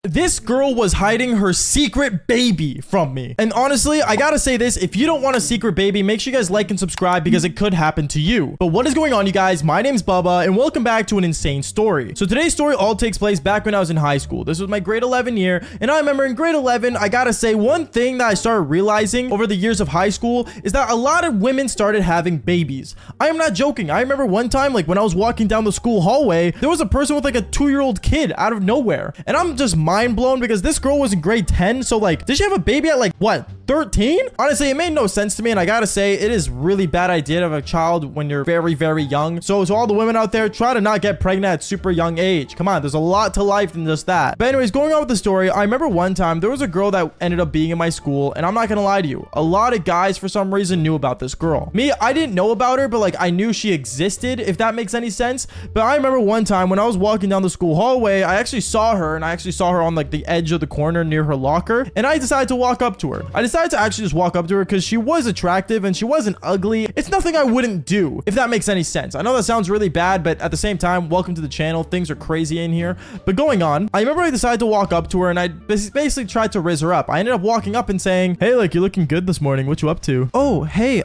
This girl was hiding her secret baby from me. And honestly, I gotta say this, if you don't want a secret baby, make sure you guys like and subscribe because it could happen to you. But what is going on, you guys? My name's Bubba and welcome back to an insane story. So today's story all takes place back when I was in high school. This was my grade 11 year. And I remember in grade 11, I gotta say one thing that I started realizing over the years of high school is that a lot of women started having babies. I am not joking. I remember one time, like when I was walking down the school hallway, there was a person with like a 2-year-old kid out of nowhere. And I'm just mind blown because this girl was in grade 10. So like, did she have a baby at like what, 13? Honestly, it made no sense to me. And I gotta say, it is really bad idea to have a child when you're very, very young. So to all the women out there, try to not get pregnant at super young age. Come on, there's a lot to life than just that. But anyways, going on with the story, I remember one time there was a girl that ended up being in my school. And I'm not gonna lie to you, a lot of guys for some reason knew about this girl. Me, I didn't know about her, but like I knew she existed, if that makes any sense. But I remember one time when I was walking down the school hallway, I actually saw her, and I actually saw her on like the edge of the corner near her locker. And I decided to walk up to her. I decided to actually just walk up to her because she was attractive and she wasn't ugly. It's nothing I wouldn't do, if that makes any sense. I know that sounds really bad, but at the same time, welcome to the channel. Things are crazy in here. But going on, I remember I decided to walk up to her and I basically tried to riz her up. I ended up walking up and saying, "Hey, like you're looking good this morning. What you up to?" "Oh, hey,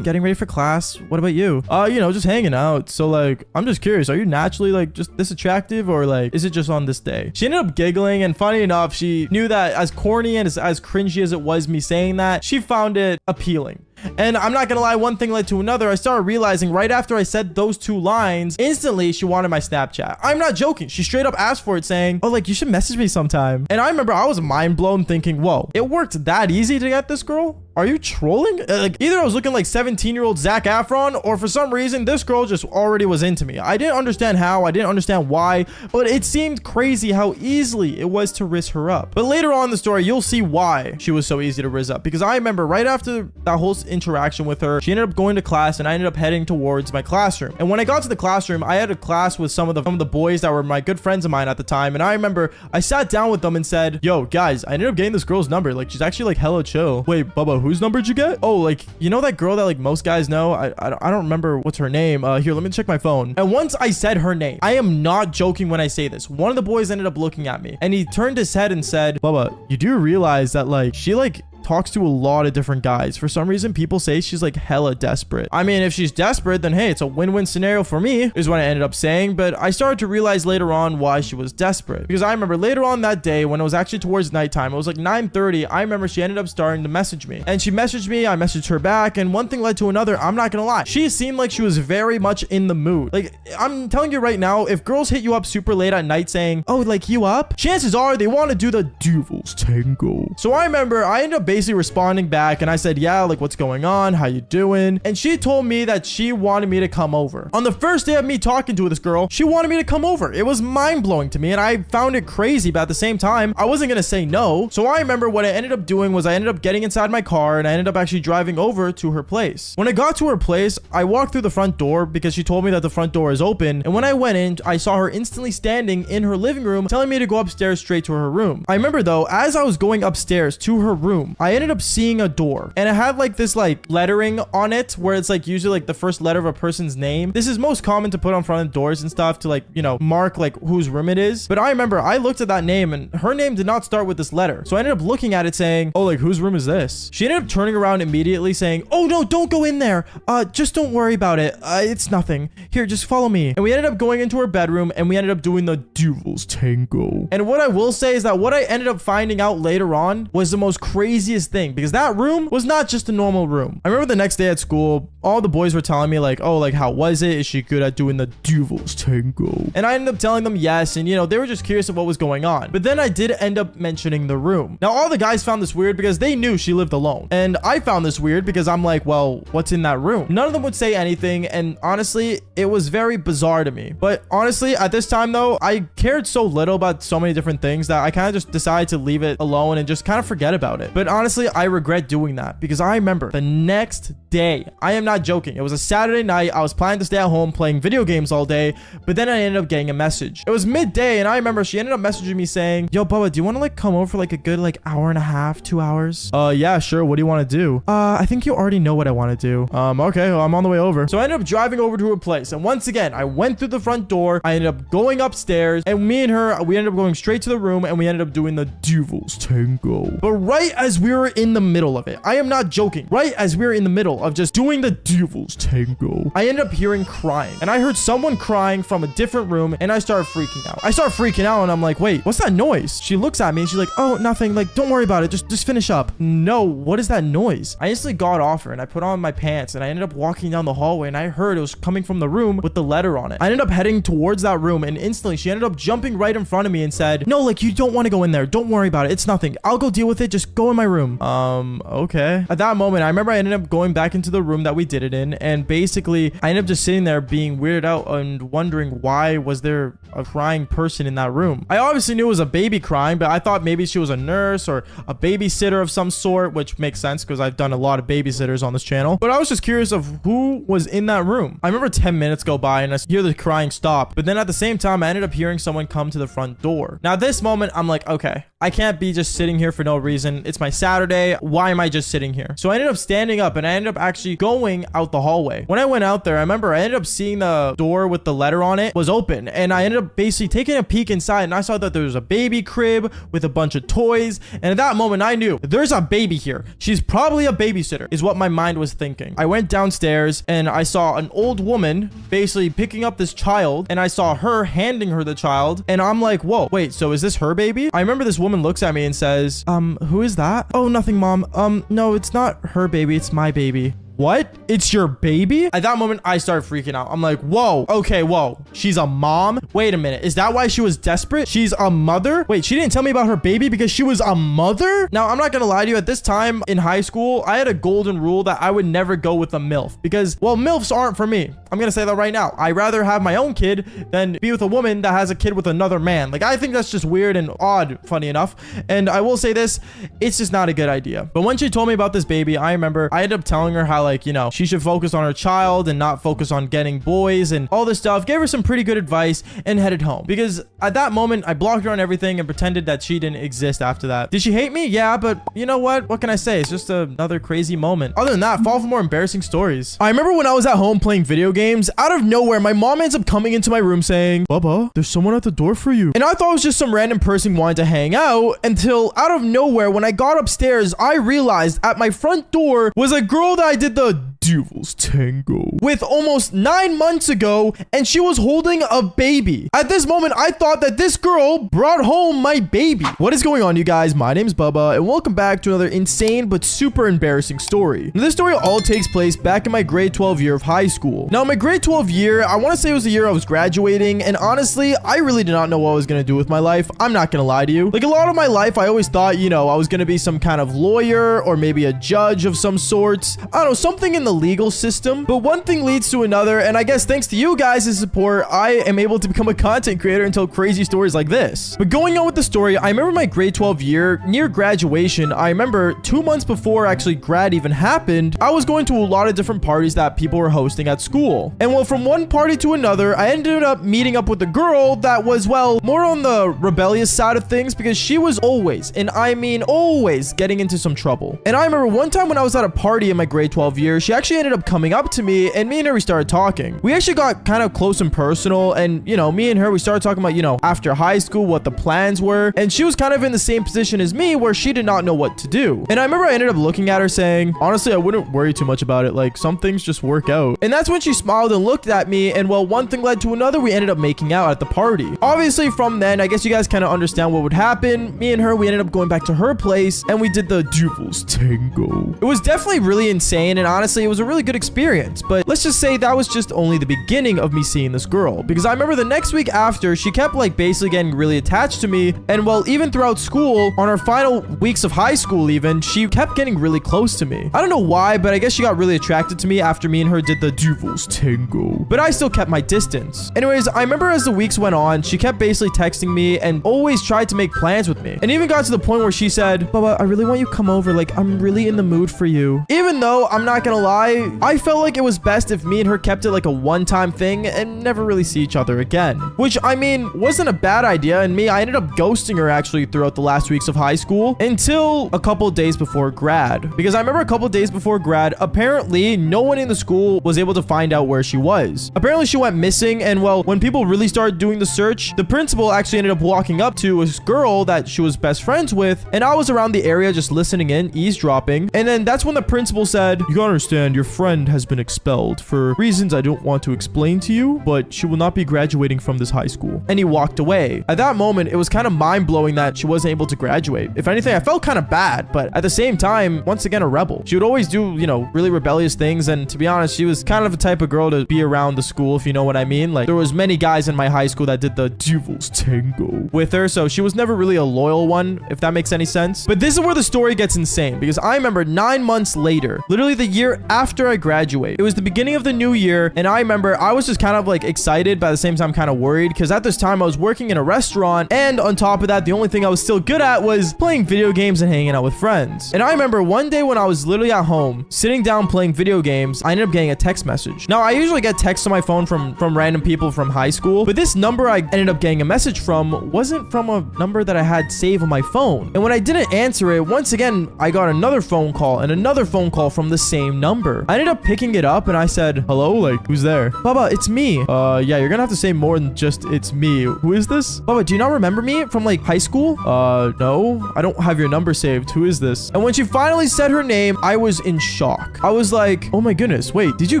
getting ready for class. What about you?" You know, just hanging out. So like, I'm just curious, are you naturally like just this attractive or like, is it just on this day?" She ended up giggling, and funny enough, she knew that as corny and as cringy as it was me saying that, she found it appealing. And I'm not gonna lie, one thing led to another. I started realizing right after I said those two lines, instantly she wanted my Snapchat. I'm not joking. She straight up asked for it saying, "Oh, like you should message me sometime." And I remember I was mind blown thinking, whoa, it worked that easy to get this girl? Are you trolling? Like either I was looking like 17-year-old Zac Efron, or for some reason this girl just already was into me. I didn't understand how, I didn't understand why, but it seemed crazy how easily it was to riz her up. But later on in the story, you'll see why she was so easy to riz up, because I remember right after that whole interaction with her, she ended up going to class and I ended up heading towards my classroom. And when I got to the classroom, I had a class with some of the boys that were my good friends of mine at the time. And I remember I sat down with them and said, "Yo guys, I ended up getting this girl's number. Like she's actually like hella chill." "Wait, Bubba, whose number did you get?" "Oh, like you know that girl that like most guys know? I don't remember what's her name. Here, let me check my phone." And once I said her name, I am not joking when I say this, one of the boys ended up looking at me and he turned his head and said, "Bubba, you do realize that like she like talks to a lot of different guys. For some reason, people say she's like hella desperate." I mean, if she's desperate, then hey, it's a win-win scenario for me, is what I ended up saying. But I started to realize later on why she was desperate, because I remember later on that day when it was actually towards nighttime, it was like 9:30. I remember she ended up starting to message me, and she messaged me, I messaged her back, and one thing led to another. I'm not gonna lie, she seemed like she was very much in the mood. Like I'm telling you right now, if girls hit you up super late at night saying, "Oh, like you up?" chances are they want to do the devil's tango. So I remember I ended up basically responding back and I said, "Yeah, like what's going on? How you doing?" And she told me that she wanted me to come over. On the first day of me talking to this girl, she wanted me to come over. It was mind-blowing to me and I found it crazy, but at the same time, I wasn't gonna say no. So I remember what I ended up doing was I ended up getting inside my car and I ended up actually driving over to her place. When I got to her place, I walked through the front door because she told me that the front door is open, and when I went in, I saw her instantly standing in her living room telling me to go upstairs straight to her room. I remember though, as I was going upstairs to her room, I ended up seeing a door and it had like this like lettering on it where it's like usually like the first letter of a person's name. This is most common to put on front of doors and stuff to like, you know, mark like whose room it is. But I remember I looked at that name and her name did not start with this letter. So I ended up looking at it saying, "Oh, like whose room is this?" She ended up turning around immediately saying, "Oh no, don't go in there. Just don't worry about it. It's nothing. Here, just follow me." And we ended up going into her bedroom and we ended up doing the devil's tango. And what I will say is that what I ended up finding out later on was the most craziest thing, because that room was not just a normal room. I remember the next day at school, all the boys were telling me like, "Oh, like how was it? Is she good at doing the devil's tango?" And I ended up telling them yes, and you know, they were just curious of what was going on. But then I did end up mentioning the room. Now all the guys found this weird because they knew she lived alone, and I found this weird because I'm like, well, what's in that room? None of them would say anything, and honestly, it was very bizarre to me. But honestly, at this time though, I cared so little about so many different things that I kind of just decided to leave it alone and just kind of forget about it. But honestly, I regret doing that because I remember the next day, I am not joking. It was a Saturday night. I was planning to stay at home playing video games all day, but then I ended up getting a message. It was midday, and I remember she ended up messaging me saying, yo, Bubba, do you want to like come over for like a good like hour and a half, 2 hours? Yeah, sure. What do you want to do? I think you already know what I want to do. Okay, well, I'm on the way over. So I ended up driving over to her place, and once again, I went through the front door. I ended up going upstairs, and me and her, we ended up going straight to the room, and we ended up doing the Devil's Tango. But right as we were in the middle of it, I am not joking, right as we were in the middle of just doing the Devil's Tango, I ended up hearing crying, and I heard someone crying from a different room, and I started freaking out. I started freaking out, and I'm like, wait, what's that noise? She looks at me, and she's like, oh, nothing. Like, don't worry about it. Just finish up. No, what is that noise? I instantly got off her, and I put on my pants, and I ended up walking down the hallway, and I heard it was coming from the room with the letter on it. I ended up heading towards that room, and instantly she ended up jumping right in front of me and said, no, like, you don't want to go in there. Don't worry about it. It's nothing. I'll go deal with it. Just go in my room. Okay. At that moment, I remember I ended up going back into the room that we did it in, and basically I ended up just sitting there being weirded out and wondering why was there a crying person in that room. I obviously knew it was a baby crying, but I thought maybe she was a nurse or a babysitter of some sort, which makes sense because I've done a lot of babysitters on this channel. But I was just curious of who was in that room. I remember 10 minutes go by and I hear the crying stop, but then at the same time, I ended up hearing someone come to the front door. Now, at this moment, I'm like, okay, I can't be just sitting here for no reason. It's my Saturday. Why am I just sitting here? So I ended up standing up and I ended up actually going out the hallway. When I went out there, I remember I ended up seeing the door with the letter on it was open, and I ended up basically taking a peek inside, and I saw that there was a baby crib with a bunch of toys. And at that moment, I knew there's a baby here. She's probably a babysitter, is what my mind was thinking. I went downstairs and I saw an old woman basically picking up this child, and I saw her handing her the child, and I'm like, whoa, wait, so is this her baby? I remember this woman looks at me and says, who is that? Oh, nothing, mom. No, it's not her baby. It's my baby. What? It's your baby? At that moment, I started freaking out. I'm like, whoa, okay, whoa. She's a mom? Wait a minute. Is that why she was desperate? She's a mother? Wait, she didn't tell me about her baby because she was a mother? Now, I'm not gonna lie to you. At this time in high school, I had a golden rule that I would never go with a MILF because, well, MILFs aren't for me. I'm gonna say that right now. I'd rather have my own kid than be with a woman that has a kid with another man. Like, I think that's just weird and odd, funny enough. And I will say this, it's just not a good idea. But when she told me about this baby, I remember I ended up telling her how, like, you know, she should focus on her child and not focus on getting boys and all this stuff. Gave her some pretty good advice and headed home. Because at that moment, I blocked her on everything and pretended that she didn't exist after that. Did she hate me? Yeah, but you know what? What can I say? It's just another crazy moment. Other than that, fall for more embarrassing stories. I remember when I was at home playing video games, out of nowhere, my mom ends up coming into my room saying, Bubba, there's someone at the door for you. And I thought it was just some random person wanting to hang out until out of nowhere, when I got upstairs, I realized at my front door was a girl that I did the Devil's Tango with almost 9 months ago, and she was holding a baby. At this moment, I thought that this girl brought home my baby. What is going on, you guys? My name's Bubba, and welcome back to another insane but super embarrassing story. Now, this story all takes place back in my grade 12 year of high school. Now, my grade 12 year, I want to say it was the year I was graduating, and honestly, I really did not know what I was going to do with my life. I'm not going to lie to you. Like, a lot of my life, I always thought, you know, I was going to be some kind of lawyer or maybe a judge of some sort. I don't know, something in the legal system. But one thing leads to another, and I guess thanks to you guys' support, I am able to become a content creator and tell crazy stories like this. But going on with the story, I remember my grade 12 year, near graduation, I remember 2 months before actually grad even happened, I was going to a lot of different parties that people were hosting at school. And well, from one party to another, I ended up meeting up with a girl that was, well, more on the rebellious side of things because she was always, and I mean always, getting into some trouble. And I remember one time when I was at a party in my grade 12 year, she actually ended up coming up to me, and me and her, we started talking. We actually got kind of close and personal, and you know, me and her, we started talking about, you know, after high school, what the plans were. And she was kind of in the same position as me where she did not know what to do. And I remember I ended up looking at her saying, honestly, I wouldn't worry too much about it. Like, some things just work out. And that's when she smiled and looked at me, and well, one thing led to another. We ended up making out at the party. Obviously, from then, I guess you guys kind of understand what would happen. Me and her, we ended up going back to her place, and we did the Devil's Tango. It was definitely really insane, and honestly, it was a really good experience. But let's just say that was just only the beginning of me seeing this girl, because I remember the next week after, she kept like basically getting really attached to me. And well, even throughout school, on our final weeks of high school even, she kept getting really close to me. I don't know why, but I guess she got really attracted to me after me and her did the Devil's Tango. But I still kept my distance. Anyways, I remember as the weeks went on, she kept basically texting me and always tried to make plans with me. And even got to the point where she said, Bubba, I really want you to come over. Like, I'm really in the mood for you. Even though I'm not gonna lie, I felt like it was best if me and her kept it like a one-time thing and never really see each other again. Which, I mean, wasn't a bad idea, and I ended up ghosting her actually throughout the last weeks of high school until a couple days before grad. Because I remember a couple days before grad, apparently no one in the school was able to find out where she was. Apparently she went missing, and well, when people really started doing the search, the principal actually ended up walking up to a girl that she was best friends with, and I was around the area just listening in, eavesdropping, and then that's when the principal said, "You gotta understand, your friend has been expelled for reasons I don't want to explain to you, but she will not be graduating from this high school." And he walked away. At that moment, it was kind of mind-blowing that she wasn't able to graduate. If anything, I felt kind of bad, but at the same time, once again, a rebel. She would always do, you know, really rebellious things, and to be honest, she was kind of a type of girl to be around the school, if you know what I mean. Like, there was many guys in my high school that did the devil's tango with her, so she was never really a loyal one, if that makes any sense. But this is where the story gets insane, because I remember 9 months later, literally the year after I graduated, it was the beginning of the new year, and I remember I was just kind of like excited, but at the same time kind of worried, because at this time I was working in a restaurant, and on top of that, the only thing I was still good at was playing video games and hanging out with friends. And I remember one day when I was literally at home, sitting down playing video games, I ended up getting a text message. Now, I usually get texts on my phone from random people from high school, but this number I ended up getting a message from wasn't from a number that I had saved on my phone. And when I didn't answer it, once again, I got another phone call and another phone call from the same number. I ended up picking it up and I said, "Hello, like, who's there?" "Baba, it's me." Yeah, you're gonna have to say more than just "it's me." "Who is this?" "Baba, do you not remember me from like high school?" No, I don't have your number saved. Who is this?" And when she finally said her name, I was in shock. I was like, "Oh my goodness, wait, did you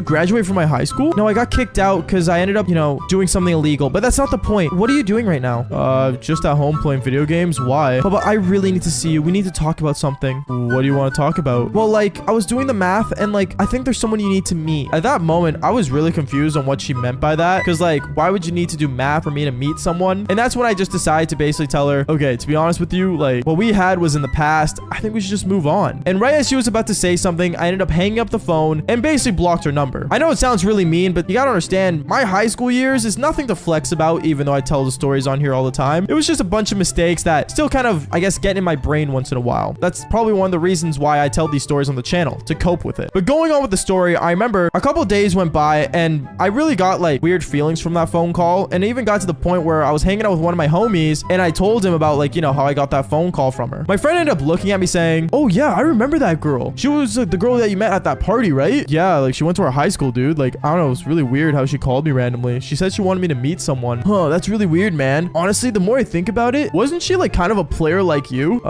graduate from my high school?" "No, I got kicked out because I ended up, you know, doing something illegal, but that's not the point. What are you doing right now?" Just at home playing video games." "Why?" "Baba, I really need to see you. We need to talk about something." "What do you want to talk about?" "Well, like, I was doing the math and like, I think there's someone you need to meet." At that moment, I was really confused on what she meant by that, because like, why would you need to do math for me to meet someone? And that's when I just decided to basically tell her, "Okay, to be honest with you, like, what we had was in the past. I think we should just move on." And right as she was about to say something, I ended up hanging up the phone and basically blocked her number. I know it sounds really mean, but you gotta understand, my high school years is nothing to flex about, even though I tell the stories on here all the time. It was just a bunch of mistakes that still kind of, I guess, get in my brain once in a while. That's probably one of the reasons why I tell these stories on the channel, to cope with it. But going on with the story, I remember a couple days went by and I really got like weird feelings from that phone call, and it even got to the point where I was hanging out with one of my homies and I told him about, like, you know, how I got that phone call from her. My friend ended up looking at me saying, "Oh yeah, I remember that girl. She was the girl that you met at that party, right?" "Yeah, like, she went to our high school, dude. Like, I don't know, it was really weird how she called me randomly. She said she wanted me to meet someone." "Huh, that's really weird, man. Honestly, the more I think about it, wasn't she like kind of a player like you?"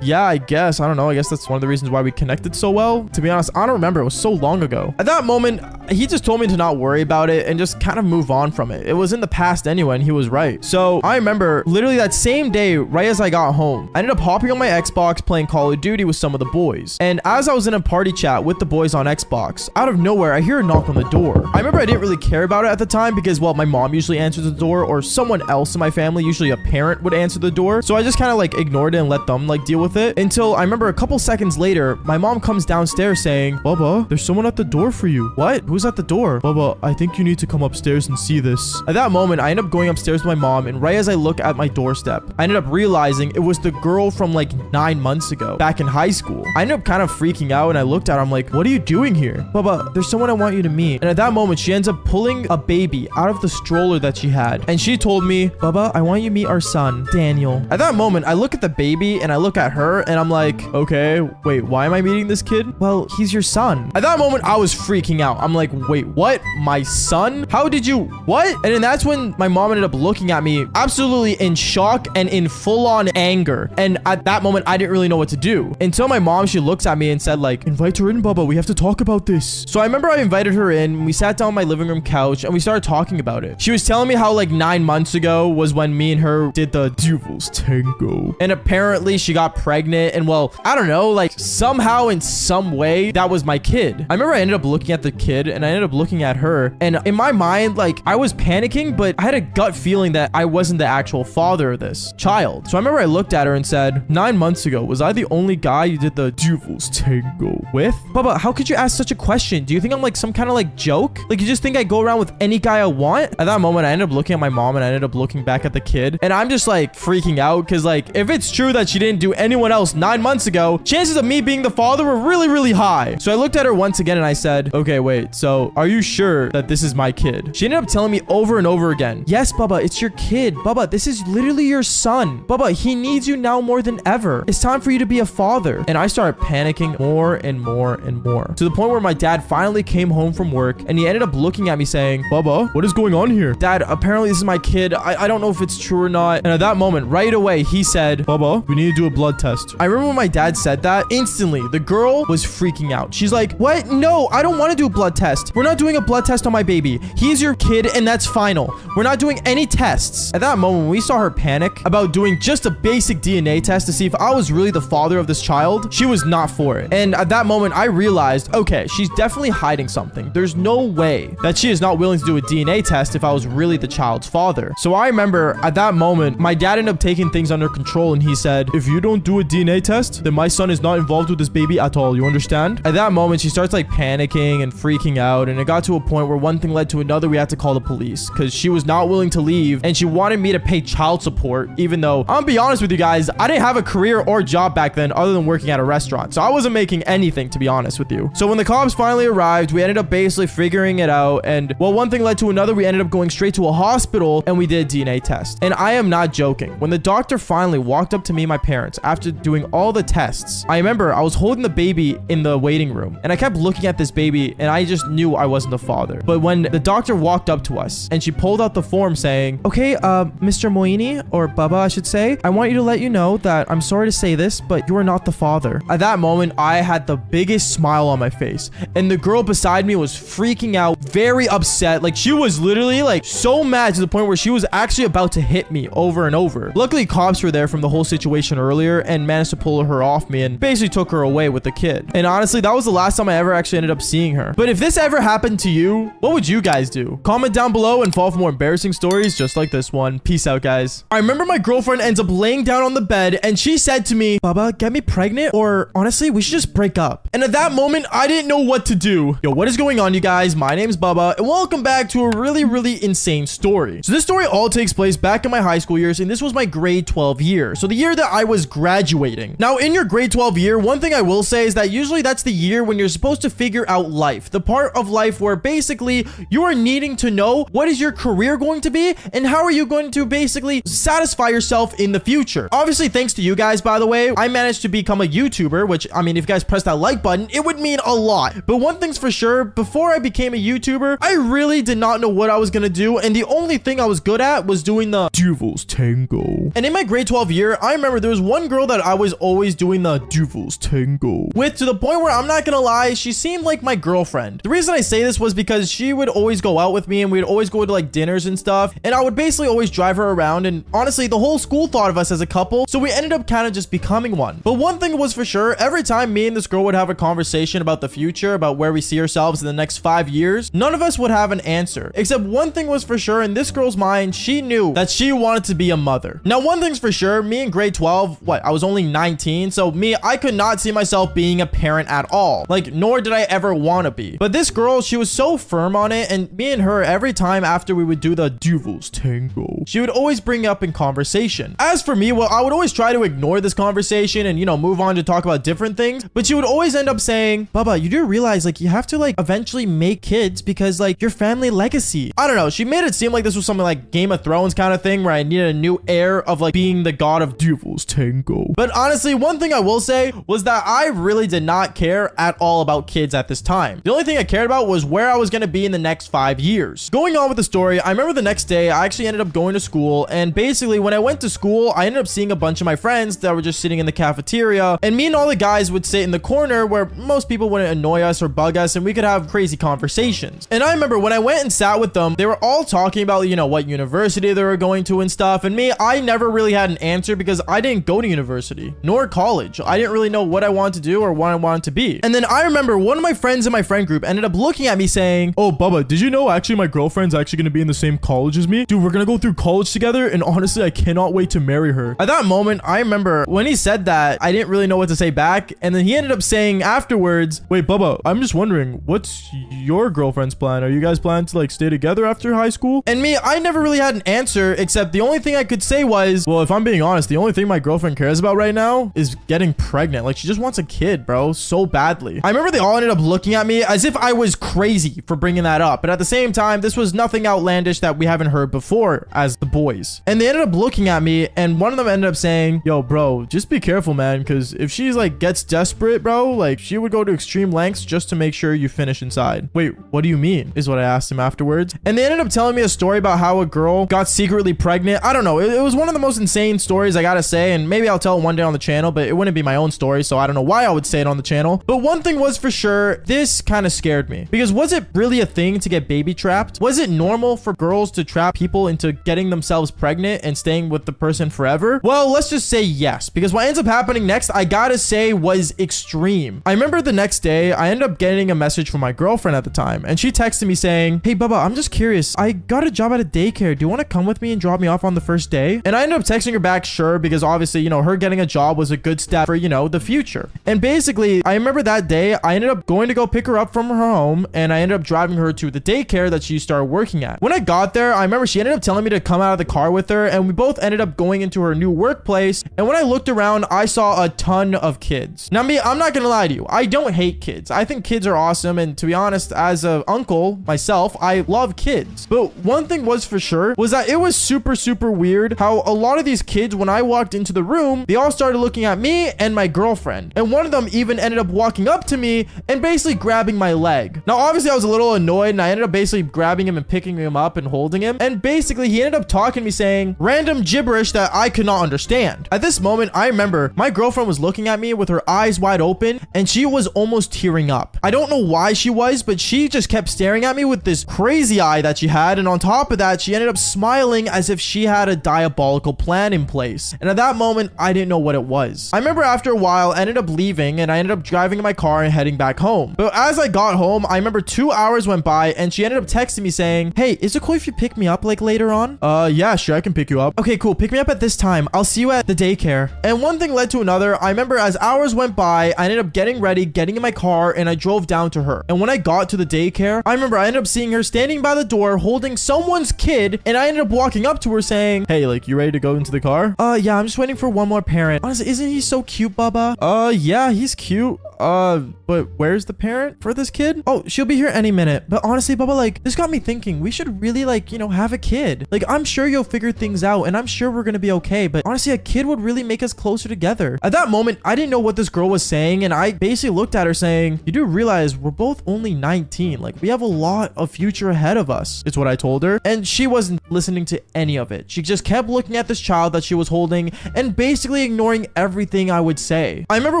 Yeah, I guess. I don't know. I guess that's one of the reasons why we connected so well. To be honest, I don't remember. It was so long ago." At that moment, he just told me to not worry about it and just kind of move on from it. It was in the past anyway, and he was right. So I remember literally that same day, right as I got home, I ended up hopping on my Xbox playing Call of Duty with some of the boys. And as I was in a party chat with the boys on Xbox, out of nowhere, I hear a knock on the door. I remember I didn't really care about it at the time because, well, my mom usually answers the door, or someone else in my family, usually a parent, would answer the door. So I just kind of like ignored it and let them like deal with it, until I remember a couple seconds later, my mom comes downstairs saying, "Bubba, there's someone at the door for you." "What? Who's at the door?" "Bubba, I think you need to come upstairs and see this." At that moment, I ended up going upstairs with my mom, and right as I look at my doorstep, I ended up realizing it was the girl from like 9 months ago, back in high school. I ended up kind of freaking out, and I looked at her. I'm like, "What are you doing here?" "Bubba, there's someone I want you to meet." And at that moment, she ends up pulling a baby out of the stroller that she had, and she told me, "Bubba, I want you to meet our son, Daniel." At that moment, I look at the baby and I look at her and I'm like, "Okay, wait, why am I meeting this kid?" "Well, he's your son." At that moment, I was freaking out. I'm like, "Wait, what? My son? How did you, what?" And then that's when my mom ended up looking at me absolutely in shock and in full-on anger. And at that moment, I didn't really know what to do, until my mom, she looks at me and said, like, "Invite her in, Bubba. We have to talk about this." So I remember I invited her in. We sat down on my living room couch and we started talking about it. She was telling me how like 9 months ago was when me and her did the devil's tango, and apparently she got pregnant, and well, I don't know, like somehow in some way that was my kid. I remember I ended up looking at the kid and I ended up looking at her, and in my mind, like, I was panicking, but I had a gut feeling that I wasn't the actual father of this child. So I remember I looked at her and said, 9 months ago, was I the only guy you did the devil's tango with?" "Bubba, how could you ask such a question? Do you think I'm like some kind of like joke? Like, you just think I go around with any guy I want?" At that moment, I ended up looking at my mom and I ended up looking back at the kid, and I'm just like freaking out, because like, if it's true that she didn't do anyone else 9 months ago, chances of me being the father were really, really high. lie. So I looked at her once again and I said, okay, wait, so are you sure that this is my kid? She ended up telling me over and over again, yes, Bubba, it's your kid. Bubba, this is literally your son. Bubba, he needs you now more than ever. It's time for you to be a father. And I started panicking more and more and more, to the point where my dad finally came home from work and he ended up looking at me saying, Bubba, what is going on here? Dad, apparently this is my kid. I don't know if it's true or not. And at that moment, right away, he said, Bubba, we need to do a blood test. I remember when my dad said that, instantly, the girl was freaking out. She's like, what? No, I don't want to do a blood test. We're not doing a blood test on my baby. He's your kid and that's final. We're not doing any tests. At that moment, we saw her panic about doing just a basic DNA test to see if I was really the father of this child. She was not for it. And at that moment, I realized, okay, she's definitely hiding something. There's no way that she is not willing to do a DNA test if I was really the child's father. So I remember at that moment, my dad ended up taking things under control and he said, if you don't do a DNA test, then my son is not involved with this baby at all. You understand? At that moment, she starts like panicking and freaking out. And it got to a point where one thing led to another. We had to call the police because she was not willing to leave and she wanted me to pay child support, even though I'll be honest with you guys, I didn't have a career or job back then other than working at a restaurant. So I wasn't making anything, to be honest with you. So when the cops finally arrived, we ended up basically figuring it out. And well, one thing led to another. We ended up going straight to a hospital and we did a DNA test. And I am not joking. When the doctor finally walked up to me and my parents after doing all the tests, I remember I was holding the baby in the waiting room and I kept looking at this baby and I just knew I wasn't the father. But when the doctor walked up to us and she pulled out the form saying, okay, Mr. Moini, or Bubba, I should say, I want you to let you know that I'm sorry to say this, but you are not the father. At that moment, I had the biggest smile on my face and the girl beside me was freaking out, very upset. Like she was literally like so mad to the point where she was actually about to hit me over and over. Luckily, cops were there from the whole situation earlier and managed to pull her off me and basically took her away with the kid. And honestly, that was the last time I ever actually ended up seeing her. But if this ever happened to you, what would you guys do? Comment down below and follow for more embarrassing stories just like this one. Peace out, guys. I remember my girlfriend ends up laying down on the bed and she said to me, Bubba, get me pregnant, or honestly, we should just break up. And at that moment, I didn't know what to do. Yo, what is going on, you guys? My name's Bubba and welcome back to a really insane story. So this story all takes place back in my high school years and this was my grade 12 year. So the year that I was graduating. Now in your grade 12 year, one thing I will say is that usually that's the year when you're supposed to figure out life. The part of life where basically you are needing to know what is your career going to be and how are you going to basically satisfy yourself in the future. Obviously, thanks to you guys, by the way, I managed to become a YouTuber, which I mean, if you guys press that like button, it would mean a lot. But one thing's for sure, before I became a YouTuber, I really did not know what I was gonna do. And the only thing I was good at was doing the Devil's Tango. And in my grade 12 year, I remember there was one girl that I was always doing the Devil's Tango with, to the point where I'm not gonna lie, she seemed like my girlfriend. The reason I say this was because she would always go out with me and we'd always go to like dinners and stuff. And I would basically always drive her around. And honestly, the whole school thought of us as a couple. So we ended up kind of just becoming one. But one thing was for sure, every time me and this girl would have a conversation about the future, about where we see ourselves in the next 5 years, none of us would have an answer. Except one thing was for sure, in this girl's mind, she knew that she wanted to be a mother. Now, one thing's for sure, me in grade 12, I was only 19. So me, I could not see myself being a parent at all. Like, nor did I ever want to be. But this girl, she was so firm on it. And me and her, every time after we would do the Devil's Tango, she would always bring up in conversation. As for me, well, I would always try to ignore this conversation and, you know, move on to talk about different things. But she would always end up saying, Bubba, you do realize, like, you have to, like, eventually make kids because, like, your family legacy. I don't know. She made it seem like this was something like Game of Thrones kind of thing where I needed a new heir of, like, being the god of Devil's Tango. But honestly, one thing I will say was that I really did not care at all about kids at this time. The only thing I cared about was where I was going to be in the next 5 years. Going on with the story, I remember the next day, I actually ended up going to school. And basically, when I went to school, I ended up seeing a bunch of my friends that were just sitting in the cafeteria. And me and all the guys would sit in the corner where most people wouldn't annoy us or bug us and we could have crazy conversations. And I remember when I went and sat with them, they were all talking about, you know, what university they were going to and stuff. And me, I never really had an answer because I didn't go to university nor college. I didn't really know what I wanted to do or what I wanted to be. And then I remember one of my friends in my friend group ended up looking at me saying, oh, Bubba, did you know actually my girlfriend's actually going to be in the same college as me? Dude, we're going to go through college together. And honestly, I cannot wait to marry her. At that moment, I remember when he said that, I didn't really know what to say back. And then he ended up saying afterwards, wait, Bubba, I'm just wondering, what's your girlfriend's plan? Are you guys planning to like stay together after high school? And me, I never really had an answer, except the only thing I could say was, well, if I'm being honest, the only thing my girlfriend cares about right now is getting pregnant. Like, she just wants a kid, bro, so badly. I remember they all ended up looking at me as if I was crazy for bringing that up. But at the same time, this was nothing outlandish that we haven't heard before as the boys. And they ended up looking at me, and one of them ended up saying, yo, bro, just be careful, man, because if she's like gets desperate, bro, like she would go to extreme lengths just to make sure you finish inside. Wait, what do you mean? Is what I asked him afterwards. And they ended up telling me a story about how a girl got secretly pregnant. I don't know. It was one of the most insane stories, I gotta say, and maybe I'll tell it one day on the channel, but it wouldn't be my own story, so I don't know why I would say it on the channel. But one thing was for sure, this kind of scared me, because was it really a thing to get baby trapped? Was it normal for girls to trap people into getting themselves pregnant and staying with the person forever? Well, let's just say yes, because what ends up happening next, I gotta say, was extreme. I remember the next day, I ended up getting a message from my girlfriend at the time, and she texted me saying, hey, Bubba, I'm just curious. I got a job at a daycare. Do you want to come with me and drop me off on the first day? And I ended up texting her back, sure, because obviously, you know, her getting a job was a good step for, you know, the future. And basically, I remember that day, I ended up going to go pick her up from her home, and I ended up driving her to the daycare that she started working at. When I got there, I remember she ended up telling me to come out of the car with her, and we both ended up going into her new workplace. And when I looked around, I saw a ton of kids. Now, me, I'm not gonna lie to you. I don't hate kids. I think kids are awesome, and to be honest, as an uncle myself, I love kids. But one thing was for sure was that it was super, super weird how a lot of these kids, when I walked into the room, they all started looking at me and my girlfriend. And one of them even ended up walking up to me and basically grabbing my leg. Now, obviously, I was a little annoyed, and I ended up basically grabbing him and picking him up and holding him. And basically, he ended up talking to me saying random gibberish that I could not understand. At this moment, I remember my girlfriend was looking at me with her eyes wide open, and she was almost tearing up. I don't know why she was, but she just kept staring at me with this crazy eye that she had. And on top of that, she ended up smiling as if she had a diabolical plan in place. And at that moment, I didn't know what it was. I remember after a while, I ended up leaving, and I ended up driving in my car and heading back home. But as I got home, I remember 2 hours went by, and she ended up texting me saying, hey, is it cool if you pick me up like later on? Yeah, sure, I can pick you up. Okay, cool. Pick me up at this time. I'll see you at the daycare. And one thing led to another. I remember as hours went by, I ended up getting ready, getting in my car, and I drove down to her. And when I got to the daycare, I remember I ended up seeing her standing by the door holding someone's kid, and I ended up walking up to her saying, hey, like, you ready to go into the car? Yeah, I'm just waiting for one more parent. Honestly, isn't he so cute, Bubba? Yeah, he's cute. But where's the parent for this kid? Oh, she'll be here any minute. But honestly, Bubba, like, this got me thinking, we should really, like, you know, have a kid. Like, I'm sure you'll figure things out, and I'm sure we're gonna be okay. But honestly, a kid would really make us closer together. At that moment, I didn't know what this girl was saying, and I basically looked at her saying, you do realize we're both only 19. Like, we have a lot of future ahead of us, is what I told her. And she wasn't listening to any of it. She just kept looking at this child that she was holding and basically ignoring everything I would say. I remember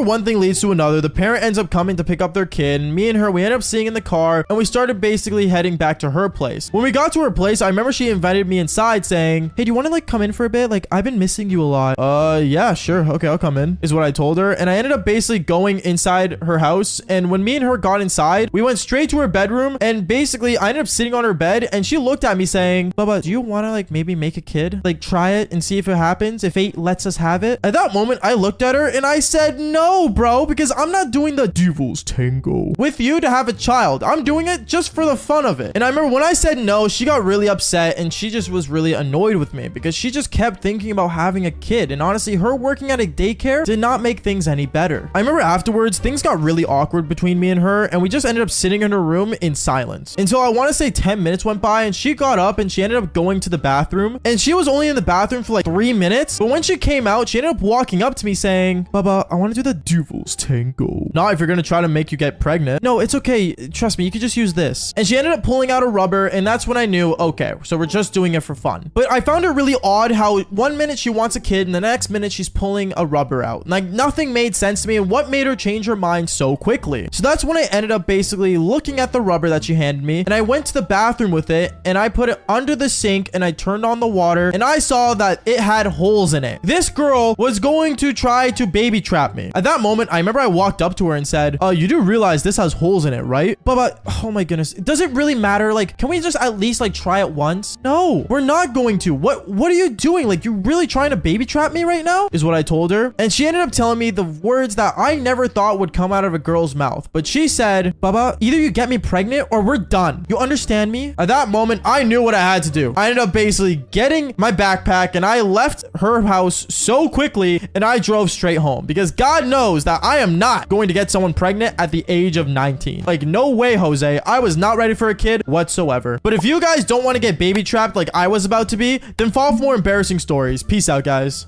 one thing leads to another. The parent ends up coming to pick up their kid, and me and her, we ended up sitting in the car, and we started basically heading back to her place. When we got to her place, I remember she invited me inside saying, hey, do you want to like come in for a bit? Like, I've been missing you a lot. Yeah, sure. Okay, I'll come in, is what I told her. And I ended up basically going inside her house. And when me and her got inside, we went straight to her bedroom, and basically I ended up sitting on her bed, and she looked at me saying, Bubba, do you want to like maybe make a kid? Like, try it and see if it happens, if fate lets us have it. At that moment, I looked at her and I said, no, bro, because I'm not doing the devil's tango with you to have a child. I'm doing it just for the fun of it. And I remember when I said no, she got really upset, and she just was really annoyed with me because she just kept thinking about having a kid. And honestly, her working at a daycare did not make things any better. I remember afterwards, things got really awkward between me and her, and we just ended up sitting in her room in silence until I want to say 10 minutes went by, and she got up and she ended up going to the bathroom, and she was only in the bathroom for like 3 minutes. But when she came out, she ended up walking up to me saying, Bubba, I want to do the devil's tango. Not if you're gonna try to make you get pregnant. No, it's okay. Trust me, you could just use this. And she ended up pulling out a rubber, and that's when I knew, okay, so we're just doing it for fun. But I found it really odd how 1 minute she wants a kid, and the next minute she's pulling a rubber out. Like, nothing made sense to me, and what made her change her mind so quickly? So that's when I ended up basically looking at the rubber that she handed me, and I went to the bathroom with it, and I put it under the sink, and I turned on the water, and I saw that it had holes in it. This girl was going to try to baby trap me. At that moment, I remember I walked up to her and said, you do realize this has holes in it, right? But oh my goodness, does it really matter? Like, can we just at least like try it once? No, we're not going to. What are you doing? Like, you really trying to baby trap me right now? Is what I told her. And she ended up telling me the words that I never thought would come out of a girl's mouth. But she said, Bubba, either you get me pregnant or we're done. You understand me? At that moment, I knew what I had to do. I ended up basically getting my backpack, and I left her house so quickly, and I drove straight home because God knows that I am not going going to get someone pregnant at the age of 19. Like, no way, Jose. I was not ready for a kid whatsoever. But if you guys don't want to get baby trapped like I was about to be, then follow for more embarrassing stories. Peace out, guys.